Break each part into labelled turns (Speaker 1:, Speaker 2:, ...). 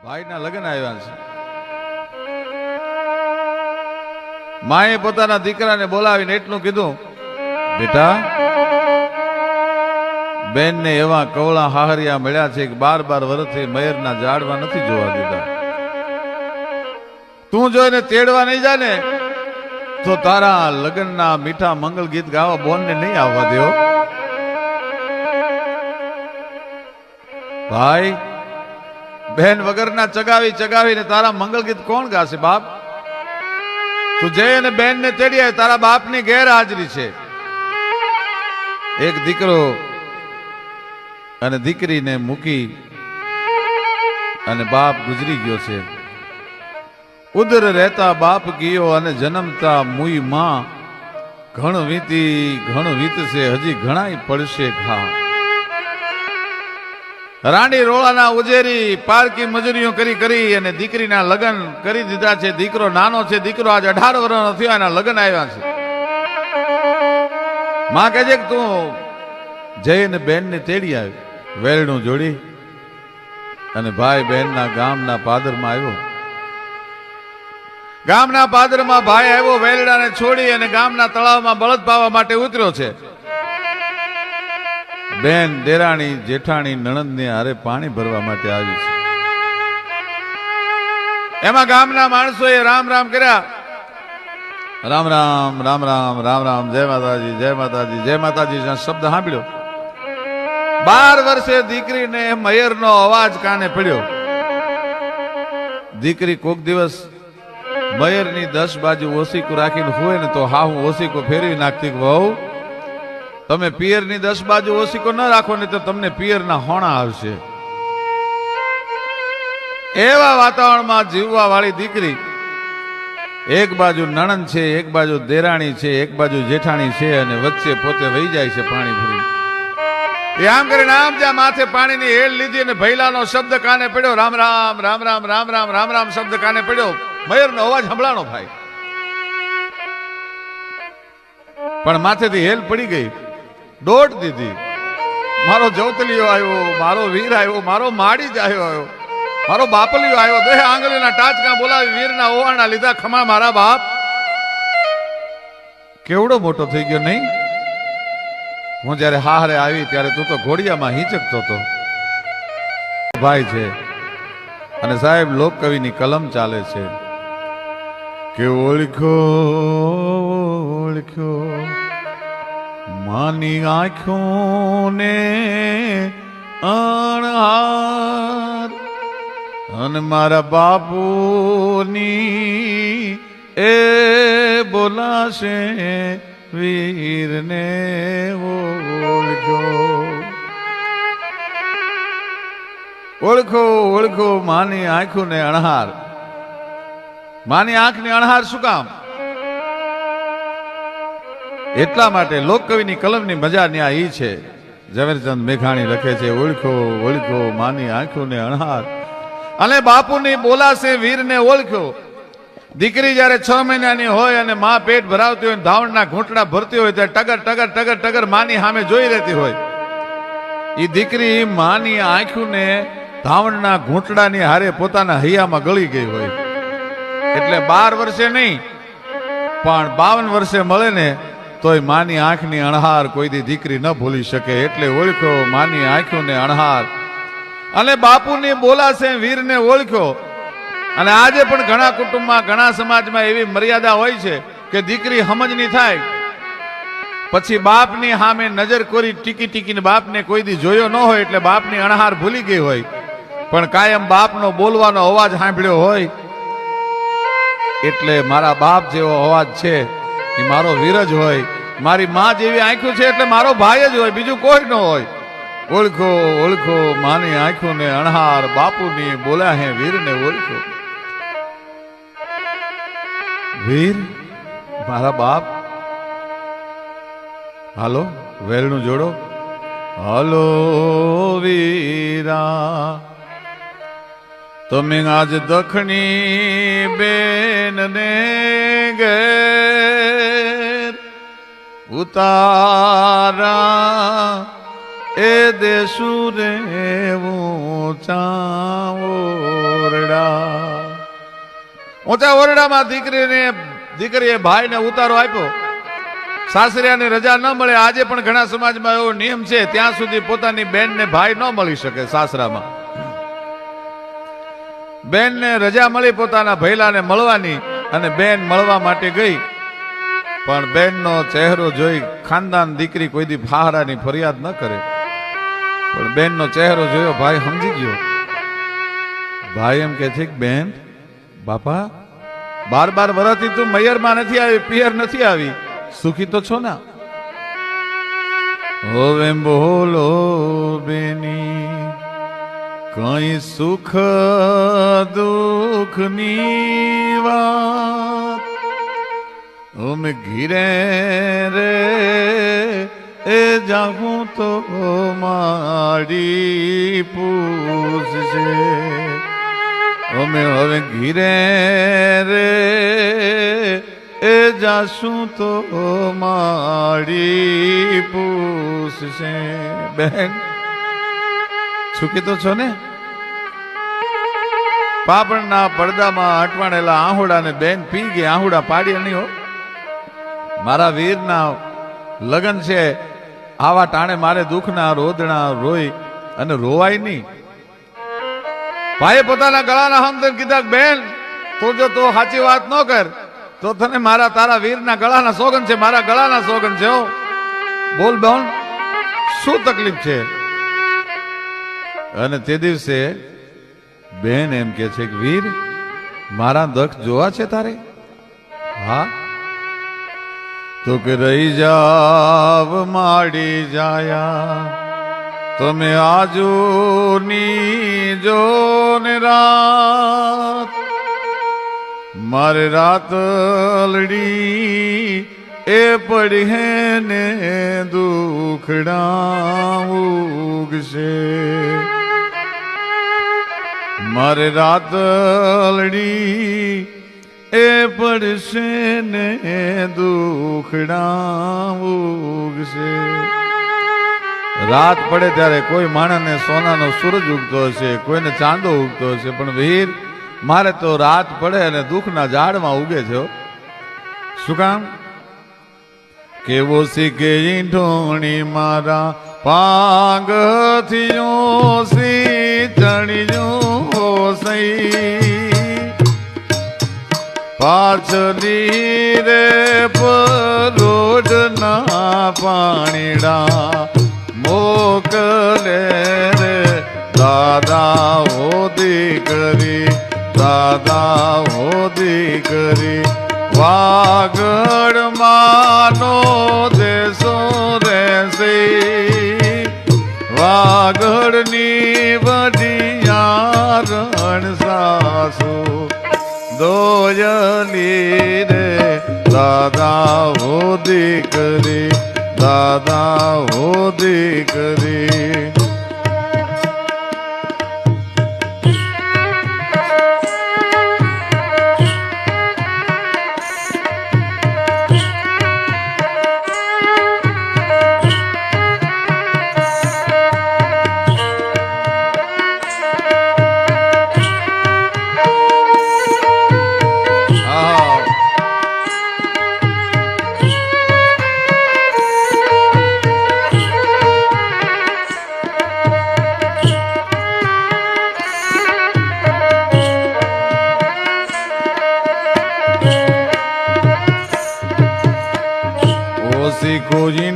Speaker 1: ભાઈના લગ્ન આવ્યા છે. માએ પોતાના દીકરાને બોલાવીને એટલું કીધું, બેટા, બેનને એવા કવળા હાહરિયા મળ્યા છે કે 12 વર્ષથી મયરના ઝાડવા નથી જોવા દીધા. તું જોઈને તેડવા નહીં જા ને તો તારા લગ્નના મીઠા મંગલ ગીત ગાવા બોનને નહીં આવવા દેવો. ભાઈ, બેન વગરના ચગાવી ચગાવીને તારા મંગલ ગીત કોણ ગાશે બાપ? તું જઈ અને બેનને તેડી આવે. તારા બાપની ગેરહાજરી છે. એક દીકરો અને દીકરીને મૂકી અને બાપ ગુજરી ગયો છે. ઉદર રહેતા બાપ ગયો અને જન્મતા મુઈ માં. ઘણ વીતશે હજી ઘણાય પડશે ઘા. રાણી રોળાના ઉજેરી પારકી મજૂરીઓ કરી કરી અને દીકરીના લગ્ન કરી દીધા છે. દીકરો નાનો છે. દીકરો આજ 18 વર્ષનો થયો, એના લગ્ન આવ્યા છે. માં કહે છે કે તું જઈને બેનને તેડી આવી. વેલણું જોડી અને ભાઈ બહેનના ગામના પાદરમાં આવ્યો. ગામના પાદરમાં ભાઈ આવ્યો. વેલડાને છોડી અને ગામના તળાવમાં બળદ પાવા માટે ઉતર્યો છે. બેન દેરાણી જેઠાણી નણંદને હારે પાણી ભરવા માટે આવી છે. એમાં ગામના માણસોએ રામ રામ કર્યા. રામ રામ રામ રામ રામ રામ, જય માતાજી જય માતાજી જય માતાજી શબ્દ સાંભળ્યો. 12 વર્ષે દીકરીને મયરનો અવાજ કાને પડ્યો. દીકરી કોક દિવસ મયરની 10 બાજુ ઓસીકું રાખીને હોય ને તો હા હું ઓસીકો ફેરવી નાખતી. વહુ, તમે પિયરની 10 બાજુ ઓસીકો ન રાખો ને તો તમને પિયરના હોણા આવશે. એવા વાતાવરણમાં જીવવા વાળી દીકરી, એક બાજુ નણંદ છે, એક બાજુ દેરાણી છે, એક બાજુ જેઠાણી છે અને વચ્ચે પોતે વહી જાય છે પાણી ભરી. એ આમ કરીને આમ જ્યાં માથે પાણીની હેલ લીધી અને ભૈલાનો શબ્દ કાને પડ્યો. રામ રામ રામ રામ રામ રામ રામ રામ શબ્દ કાને પડ્યો. મયરનો અવાજ સંભળાણો ભાઈ, પણ માથેથી હેલ પડી ગઈ. દોડ દીધી. મારો જવતલીયો આવ્યો, મારો વીર આવ્યો, મારો માડી જ આવ્યો, મારો બાપલીયો આવ્યો. 2 આંગળીના ટાચકા બોલાવી વીરના ઓવાણા લીધા. ખમા મારા બાપ, કેવડો મોટો થઈ ગયો નહીં? હું જયારે હારે આવી ત્યારે તું તો ઘોડિયામાં હિંચકતો હતો. ભાઈ છે અને સાહેબ લોક કવિની કલમ ચાલે છે કે ઓળખ્યો માની આંખોને અણહાર અને મારા બાપુની એ બોલાશે વીરને ઓળખો માની આંખોને અણહાર. માની આંખની અણહાર શું કામ? એટલા માટે લોકકવિની કલમની મજા ન્યા ઈ છે. ઝવેરચંદ મેઘાણી લખે છે, ઓળખો માની આંખોને અણહાર અને બાપુની બોલાશે વીરને ઓળખ્યો. દીકરી જયારે 6 મહિનાની હોય અને માં પેટ ભરાવતી હોય, ધાવણના ઘૂંટડા ભરતી હોય ત્યારે ટગર ટગર ટગર ટગર માની સામે જોઈ રહેતી હોય. એ દીકરી માની આંખોને ધાવણના ઘૂંટડાની હારે પોતાના હૈયામાં ગળી ગઈ હોય. એટલે 12 વર્ષે નહીં પણ 52 વર્ષે મળે ને તોય માની આંખની અણહાર કોઈ દી દીકરી ન ભૂલી શકે. એટલે ઓળખો માની આંખોને અણહાર અને બાપુની બોલાશે વીરને ઓળખ્યો. અને આજે પણ ઘણા કુટુંબમાં, ઘણા સમાજમાં એવી મર્યાદા હોય છે કે દીકરી સમજની થાય પછી બાપની સામે નજર કોરી ટીકી ટીકીને બાપને કોઈ દી જોયો ન હોય એટલે બાપની અણહાર ભૂલી ગઈ હોય, પણ કાયમ બાપનો બોલવાનો અવાજ સાંભળ્યો હોય. એટલે મારા બાપ જેવો અવાજ છે એ મારો વીર જ હોય. મારી માં જેવી આંખો છે એટલે મારો ભાઈ જ હોય, બીજું કોઈ ન હોય. ઓળખો માની આંખોને અણહાર, બાપુની બોલ્યા હે વીરને ઓળખો. વીર મારા બાપ, હાલો વેલણું જોડો. હાલો વીરા, તમે આજ દખણી બેનને ઘેર ઉતારા એ દેશું રે ઊંચાઓ રે. ઊંચા ઓરડામાં દીકરીએ ભાઈને ઉતારો આપ્યો. સાસરિયાની રજા ન મળે. આજે પણ ઘણા સમાજમાં એવો નિયમ છે, ત્યાં સુધી પોતાની બેનને ભાઈ ન મળી શકે. સાસરામાં બેનને રજા મળી પોતાના ભૈલાને મળવાની, અને બેન મળવા માટે ગઈ. પણ બેનનો ચહેરો જોઈ ખાનદાન દીકરી કોઈ દી ફાહરાની ફરિયાદ ન કરે. પણ બેનનો ચહેરો જોયો, ભાઈ સમજી ગયો. ભાઈ એમ કે છે કે બેન, બાપા 12 વર્ષથી તું મૈયરમાં નથી આવી, પિયર નથી આવી, સુખી તો છો ને? હવે બોલો બેની, કઈ સુખ દુઃખની વાત અમે ઘીરે રે એ જાઉં તો મારી પૂછશે. અમે હવે ઘીરે રે એ જાશું તો મારી પૂછશે. બેન સુખી તો છો ને? પાપણના પડદામાં અટવાણેલા આહુડાને બેન પી ગઈ. આહુડા પાડ્યા નહીં હો. મારા વીરના લગન છે, આવા ટાણે મારે દુઃખના રોદણા રોઈ અને રોવાય નહીં. ભાઈએ પોતાના ગળાના હમદર્દ કીધા, બેન તું જો તો સાચી વાત ન કર તો તને તારા વીરના ગળાના સોગન છે, મારા ગળાના સોગન છે. બોલ બેન, શું તકલીફ છે? અને તે દિવસે બેન એમ કે છે કે વીર, મારા દખ જોવા છે તારે? હા. તો કે રહી જાવ માડી જાયા તમે આજુની જો ને રાત, મારે રાતલડી એ પડી હે ને દુખડા ઉગશે. મારે રાતલડી એ પડશે ને દુખડા ઉગશે. રાત પડે ત્યારે કોઈ માણસને સોનાનો સૂરજ ઉગતો હશે, કોઈને ચાંદો ઉગતો હશે, પણ વીર મારે તો રાત પડે અને દુઃખના ઝાડમાં ઉગે છે. શું કામ? કેવો શીખે ઢોણી મારા પાંગથી શ્રી ચણિયો સઈ, પાછલી રે પરોઢના પાણીડા મોકલે રે દાદા હો દીકરી, દાદા હો દીકરી. વાગડ માનો દેશો રહેશે, વાગડની વડિયારણ સાસુ દોયલી રે દાદા હો દીકરી, દાદા હો દીકરી.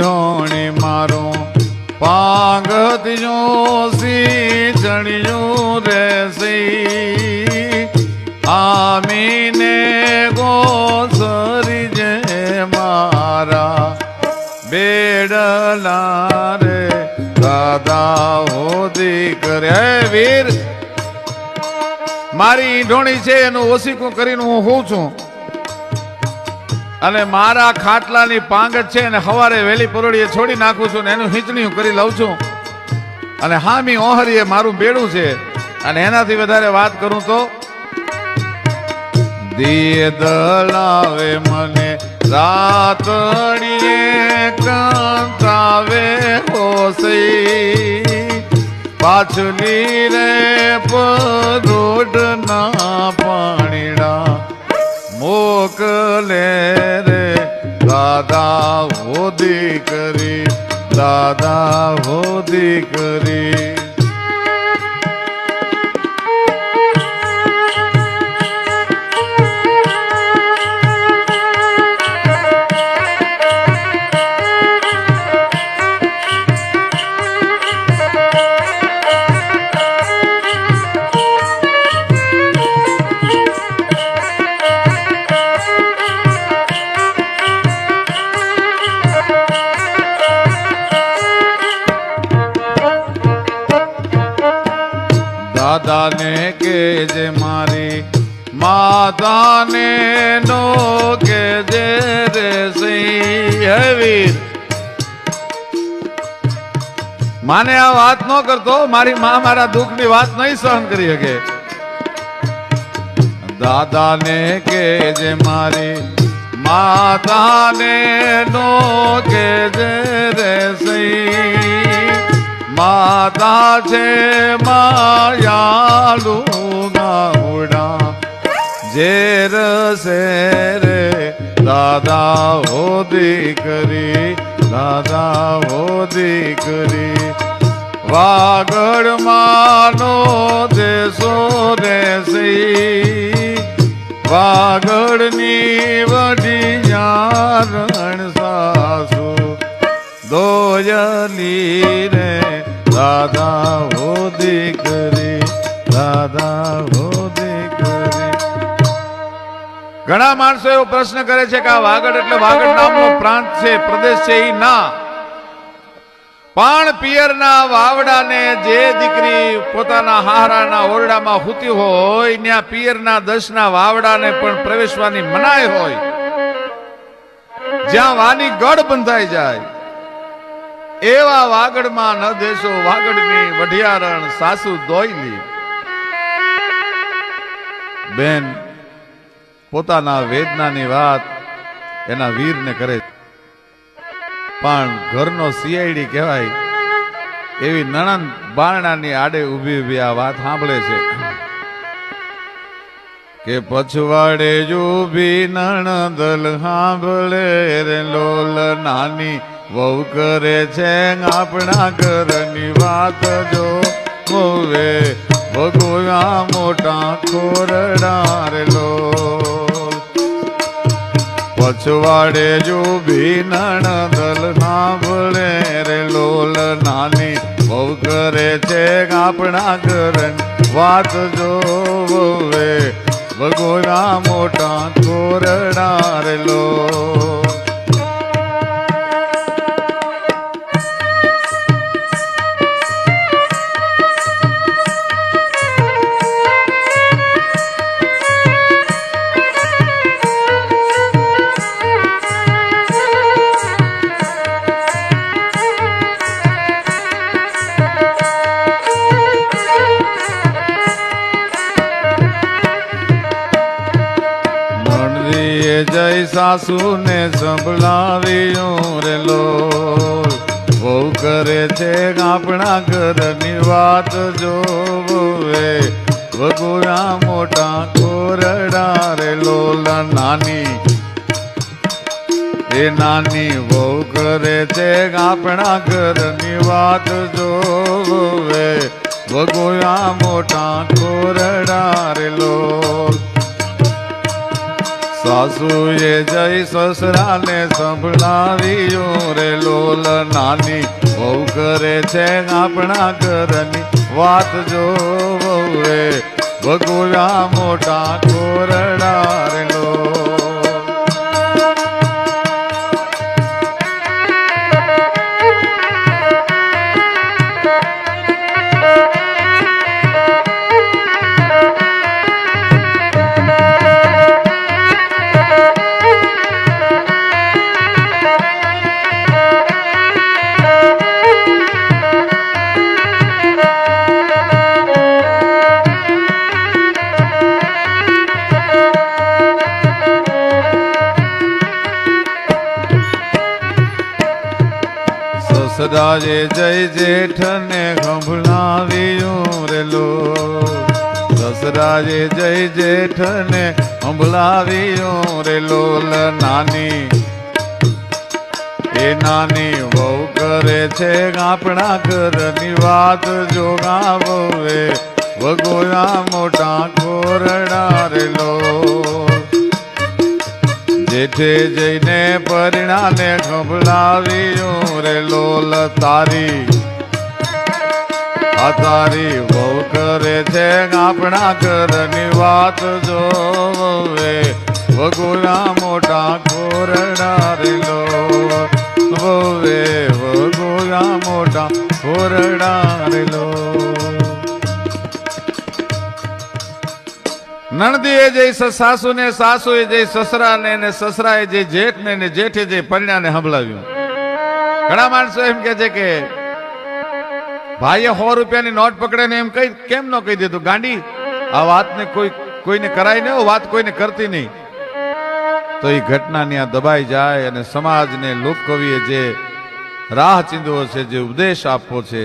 Speaker 1: ઢોણી મારો પાંગત જો સી ચણિયું રહેશે, આમીને ગોસરી જે મારા બેડલા રે દાદા હો દીકરે. હે વીર, મારી ઢોણી છે એનું ઓસીકું કરીને હું હોઉં છું, અને મારા ખાટલાની પાંગત છે ને સવારે વેલી પરોડીએ છોડી નાખું છું ને એનું હિંચણીયું કરી લઉં છું, અને હામી ઓહરીએ મારું બેડું છે. અને એનાથી વધારે વાત કરું તો દિયે દલાવે મને રાતડીએ કંતાવે હોસઈ, પાછલી રે પરોઢના પાણીડા હો દીકરી, દાદા હો દીકરી. દાદાને કેજે મારી માતાને નો કેજે રે સઈ. હે વીર, માને આ વાત ન કરતો, મારી માં મારા દુઃખની વાત નહીં સહન કરી શકે. દાદાને કેજે મારી માતાને નો કેજે રે સઈ. માતા છે માયાલુ ગાઉડા, ઝેર સે રે દાદા હો દીકરી, દાદા હો દીકરી. વાગડ માનો દેશો દેસી, વાગડની વઢિયા રણ સાસુ દોયલી રે દાદા હો દીકરી, દાદા હો દીકરી. ઘણા માણસો એવો પ્રશ્ન કરે છે કે આ વાગડ એટલે વાગડ નામનો પ્રાંત છે, પ્રદેશ છે. એ ના, પણ પિયરના વાવડાને જે દીકરી પોતાના હારાના ઓરડામાં હૂતી હોય, ત્યાં પિયરના 10ના વાવડાને પણ પ્રવેશવાની મનાઈ હોય. જ્યાં વાની ગઢ બંધાઈ જાય એવા વાગડમાં ન દેશો વાગડની વઢિયારણ સાસુ દોયલી. બેન પોતાના વેદનાની વાત એના વીરને કરે, પણ ઘરનો સીઆઈડી કહેવાય એવી નણંદ બારણાની આડે ઊભી ઊભી આ વાત સાંભળે છે કે પછવાડે ઊભી નણંદલ સાંભળે રે લોલ નાની વહુ કરે છે આપણા ઘરની વાત. જો હોવે ભગોયા મોટા ખોરડા રે લોલ. પછવાડે જો ભી નણદલ સાંભળે રે લોલ નાની વહુ કરે છે આપણા ઘરની વાત. જો હોવે ભગોયા મોટા ખોરડા રે લોલ. જય સાસુ ને સંભળાવ્યું રે લોલ, વહુ કરે છે આપણા ઘરની વાત. જોવે વગોયા મોટા કોરડા રે લોલ નાની, એ નાની વહુ કરે છે આપણા ઘરની વાત. જોવે વગોયા મોટા કોરડા રે લોલ. સાસુએ જય સસરાને સંભળાવ્યું રે લોલ નાની વહુ કરે છે આપણા ઘરની વાત. જો વહુએ ભગોયા મોટા કોરડા રે લોલ. સદાજે જય જેઠને સંભળાવ્યું રે લોલ. સસરાજે જય જેઠને સંભળાવ્યું રે લોલ નાની, એ નાની વહુ કરે છે આપણા ઘરની વાત જો ગાવે વગોયા મોટા કોરડા રે લો જેઠે જઈને પરિણાને ખબડાવ્યું રે લોલ તારી આ તારી વહુ કરે છે આપણા ઘરની વાત જોવે વગોયા મોટા કોરડા રે લો વોવે વગોયા મોટા કોરડા રે લો નણદીએ જઈ સાસુ ને સાસુએ જઈ સસરાને ને સસરાએ જઈ જેઠને ને જેઠે જઈ પરિણાને સંભળાવ્યું. ઘણા માણસો એમ કે છે કે ભાઈએ 100 રૂપિયાની નોટ પકડે ને એમ કઈ કેમ ન કહી દીધું ગાંડી આ વાતને કોઈને કરાય નહીં, વાત કોઈને કરતી નહીં. તો એ ઘટના ત્યાં દબાઈ જાય અને સમાજને લોકકવિએ જે રાહ ચીંધવો છે, જે ઉપદેશ આપવો છે